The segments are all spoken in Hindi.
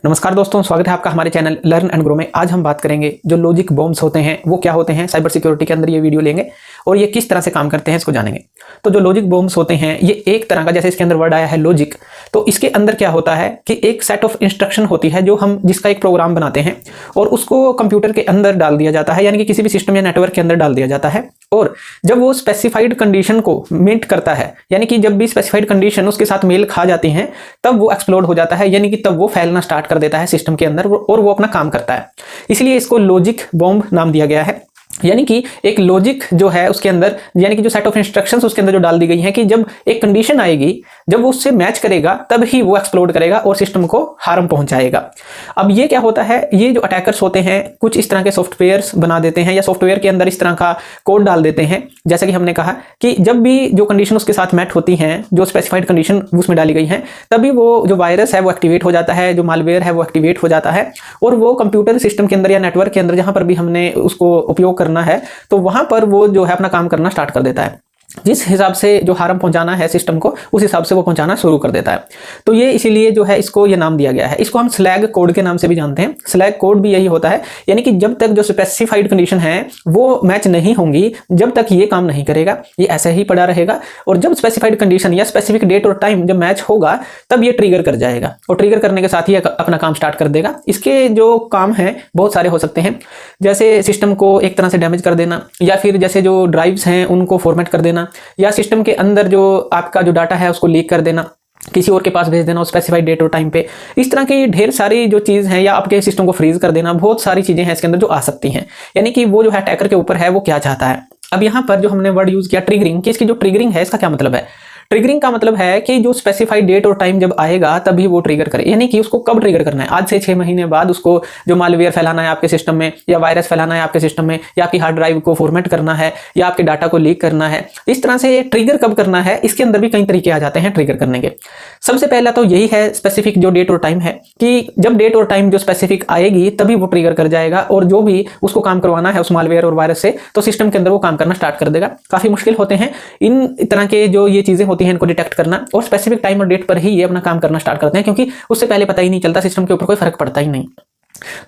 नमस्कार दोस्तों, स्वागत है आपका हमारे चैनल लर्न एंड ग्रो में। आज हम बात करेंगे जो लॉजिक बॉम्ब्स होते हैं वो क्या होते हैं। साइबर सिक्योरिटी के अंदर ये वीडियो लेंगे और ये किस तरह से काम करते हैं इसको जानेंगे। तो जो लॉजिक बॉम्ब्स होते हैं ये एक तरह का, जैसे इसके अंदर वर्ड आया है लॉजिक, तो इसके अंदर क्या होता है कि एक सेट ऑफ इंस्ट्रक्शन होती है जो हम जिसका एक प्रोग्राम बनाते हैं और उसको कंप्यूटर के अंदर डाल दिया जाता है, यानी कि किसी भी सिस्टम या नेटवर्क के अंदर डाल दिया जाता है। और जब वो स्पेसिफाइड कंडीशन को मीट करता है, यानी कि जब भी स्पेसिफाइड कंडीशन उसके साथ मेल खा जाती हैं, तब वो एक्सप्लोड हो जाता है, यानी कि तब वो फैलना स्टार्ट कर देता है सिस्टम के अंदर और वो अपना काम करता है। इसलिए इसको लॉजिक बॉम्ब नाम दिया गया है। यानी कि एक लॉजिक जो है उसके अंदर, यानी कि जो सेट ऑफ इंस्ट्रक्शंस उसके अंदर जो डाल दी गई हैं कि जब एक कंडीशन आएगी, जब वो उससे मैच करेगा तब ही वो एक्सप्लोड करेगा और सिस्टम को हार्म पहुंचाएगा। अब ये क्या होता है, ये जो अटैकर्स होते हैं कुछ इस तरह के सॉफ्टवेयर्स बना देते हैं या सॉफ्टवेयर के अंदर इस तरह का कोड डाल देते हैं। जैसा कि हमने कहा कि जब भी जो कंडीशन उसके साथ मैच होती हैं, जो स्पेसिफाइड कंडीशन उसमें डाली गई हैं, तभी वो जो वायरस है वो एक्टिवेट हो जाता है, जो मालवेयर है वो एक्टिवेट हो जाता है और वो कंप्यूटर सिस्टम के अंदर या नेटवर्क के अंदर जहां पर भी हमने उसको उपयोग करना है तो वहां पर वो जो है अपना काम करना स्टार्ट कर देता है। जिस हिसाब से जो हार्म पहुंचाना है सिस्टम को, उस हिसाब से वो पहुंचाना शुरू कर देता है। तो ये इसीलिए जो है इसको ये नाम दिया गया है। इसको हम स्लैग कोड के नाम से भी जानते हैं। स्लैग कोड भी यही होता है, यानी कि जब तक जो स्पेसिफाइड कंडीशन है वो मैच नहीं होंगी, जब तक ये काम नहीं करेगा, ये ऐसे ही पड़ा रहेगा। और जब स्पेसिफाइड कंडीशन या स्पेसिफिक डेट और टाइम जब मैच होगा तब ये ट्रिगर कर जाएगा और ट्रिगर करने के साथ ही अपना काम स्टार्ट कर देगा। इसके जो काम हैं बहुत सारे हो सकते हैं, जैसे सिस्टम को एक तरह से डैमेज कर देना, या फिर जैसे जो ड्राइव्स हैं उनको फॉर्मेट कर देना, या सिस्टम के अंदर जो आपका जो डाटा है उसको लीक कर देना, किसी और के पास भेज देना स्पेसिफाइड डेट और टाइम पे। इस तरह की ढेर सारी जो चीज़ है, या आपके सिस्टम को फ्रीज कर देना, बहुत सारी चीज़ें हैं इसके अंदर जो आ सकती हैं। यानी कि वो जो है अटैकर के ऊपर है वो क्या चाहता है। अब यहाँ पर जो हमने वर्ड यूज़ किया ट्रिगरिंग, कि इसकी जो ट्रिगरिंग है इसका क्या मतलब है। ट्रिगरिंग का मतलब है कि जो स्पेसिफाइड डेट और टाइम जब आएगा तभी वो ट्रिगर करे, यानी कि उसको कब ट्रिगर करना है। आज से 6 महीने बाद उसको जो मालवेयर फैलाना है आपके सिस्टम में, या वायरस फैलाना है आपके सिस्टम में, या आपकी हार्ड ड्राइव को फॉर्मेट करना है, या आपके डाटा को लीक करना है। इस तरह से ट्रिगर कब करना है, इसके अंदर भी कई तरीके आ जाते हैं ट्रिगर करने के। सबसे पहला तो यही है स्पेसिफिक जो डेट और टाइम है, कि जब डेट और टाइम जो स्पेसिफिक आएगी तभी वो ट्रिगर कर जाएगा और जो भी उसको काम करवाना है उस मालवेयर और वायरस से, तो सिस्टम के अंदर वो काम करना स्टार्ट कर देगा। काफी मुश्किल होते हैं इन तरह के जो ये चीजें होती हैं इनको डिटेक्ट करना, और स्पेसिफिक टाइम और डेट पर ही ये अपना काम करना स्टार्ट करते हैं, क्योंकि उससे पहले पता ही नहीं चलता, सिस्टम के ऊपर कोई फर्क पड़ता ही नहीं।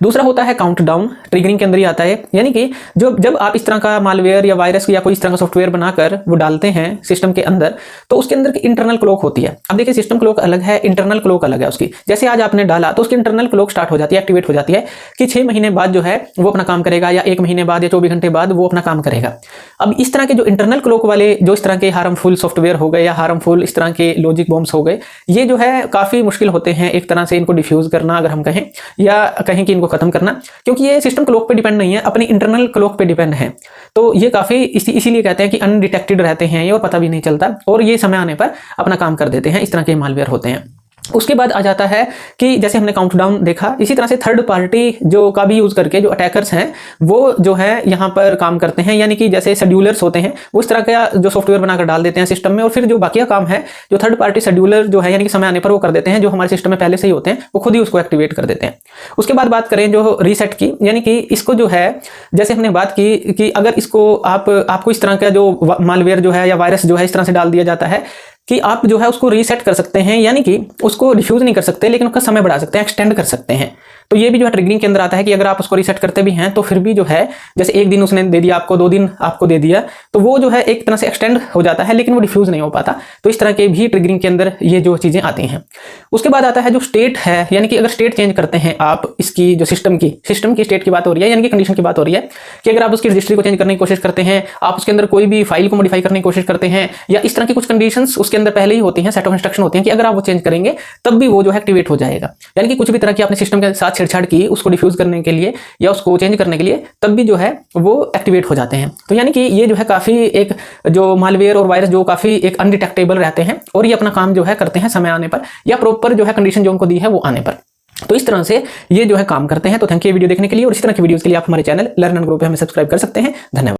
दूसरा होता है काउंटडाउन, ट्रिगरिंग के अंदर ही आता है। यानी कि जब आप इस तरह का मालवेयर या वायरस या कोई इस तरह का सॉफ्टवेयर बनाकर वो डालते हैं सिस्टम के अंदर, तो उसके अंदर इंटरनल क्लॉक होती है। अब देखिए सिस्टम क्लॉक अलग है, इंटरनल क्लॉक अलग है उसकी। जैसे आज आपने डाला तो उसकी इंटरनल क्लॉक स्टार्ट हो जाती है, एक्टिवेट हो जाती है कि 6 महीने बाद जो है वो अपना काम करेगा, या 1 महीने बाद या 24 घंटे बाद वो अपना काम करेगा। अब इस तरह के जो इंटरनल क्लॉक वाले जो इस तरह के हार्मफुल सॉफ्टवेयर हो गए या हार्मफुल इस तरह के लॉजिक बॉम्ब्स हो गए, ये जो है काफी मुश्किल होते हैं एक तरह से इनको डिफ्यूज करना, अगर हम कहें, या कहें कि इनको खत्म करना, क्योंकि ये सिस्टम क्लॉक पे डिपेंड नहीं है, अपनी इंटरनल क्लॉक पे डिपेंड है। तो ये काफी इसीलिए कहते हैं कि अनडिटेक्टेड रहते हैं ये और पता भी नहीं चलता, और ये समय आने पर अपना काम कर देते हैं। इस तरह के मालवेयर होते हैं। उसके बाद आ जाता है कि जैसे हमने काउंटडाउन देखा, इसी तरह से थर्ड पार्टी जो का भी यूज करके जो अटैकर्स हैं वो जो है यहाँ पर काम करते हैं। यानी कि जैसे शेड्यूलर्स होते हैं, वो इस तरह का जो सॉफ्टवेयर बनाकर डाल देते हैं सिस्टम में, और फिर जो बाकी का काम है जो थर्ड पार्टी शेड्यूलर जो है, यानी कि समय आने पर वो कर देते हैं, जो हमारे सिस्टम में पहले से ही होते हैं वो खुद ही उसको एक्टिवेट कर देते हैं। उसके बाद बात करें जो रीसेट की, यानी कि इसको जो है जैसे हमने बात की कि अगर इसको आपको इस तरह का जो मालवेयर जो है या वायरस जो है इस तरह से डाल दिया जाता है कि आप जो है उसको रीसेट कर सकते हैं, यानी कि उसको डिफ्यूज नहीं कर सकते लेकिन उसका समय बढ़ा सकते हैं, एक्सटेंड कर सकते हैं। तो ये भी जो है ट्रिगरिंग के अंदर आता है कि अगर आप उसको रीसेट करते भी हैं तो फिर भी जो है जैसे 1 दिन उसने दे दिया आपको, 2 दिन आपको दे दिया, तो वो जो है एक तरह से एक्सटेंड हो जाता है लेकिन वो डिफ्यूज नहीं हो पाता। तो इस तरह के भी ट्रिगरिंग के अंदर ये जो चीजें आती हैं। उसके बाद आता है जो स्टेट है, यानी कि अगर स्टेट चेंज करते हैं आप, इसकी जो सिस्टम की स्टेट की बात हो रही है, यानी कि कंडीशन की बात हो रही है, कि अगर आप उसकी रजिस्ट्री को चेंज करने की कोशिश करते हैं, आप उसके अंदर कोई भी फाइल को मॉडिफाई करने की कोशिश करते हैं, या इस तरह की कुछ कंडीशंस उसके अंदर पहले ही होती हैं, सेट ऑफ इंस्ट्रक्शन होती हैं कि अगर आप वो चेंज करेंगे तब भी वो जो है एक्टिवेट हो जाएगा। यानी कि कुछ भी तरह की आपने सिस्टम के साथ छेड़छाड़ की उसको डिफ्यूज करने के लिए या उसको चेंज करने के लिए, तब भी जो है वो एक्टिवेट हो जाते हैं। तो यानी कि ये जो है काफी एक जो मालवेयर और वायरस जो काफी एक अनडिटेक्टेबल रहते हैं, और ये अपना काम जो है करते हैं समय आने पर, या प्रॉपर जो है कंडीशन जो उनको दी है वो आने पर। तो इस तरह से ये जो है काम करते हैं। तो थैंक यू वीडियो देखने के लिए, और इसी तरह की वीडियोस के लिए आप हमारे चैनल लर्न एंड ग्रो पे हमें सब्सक्राइब कर सकते हैं। धन्यवाद।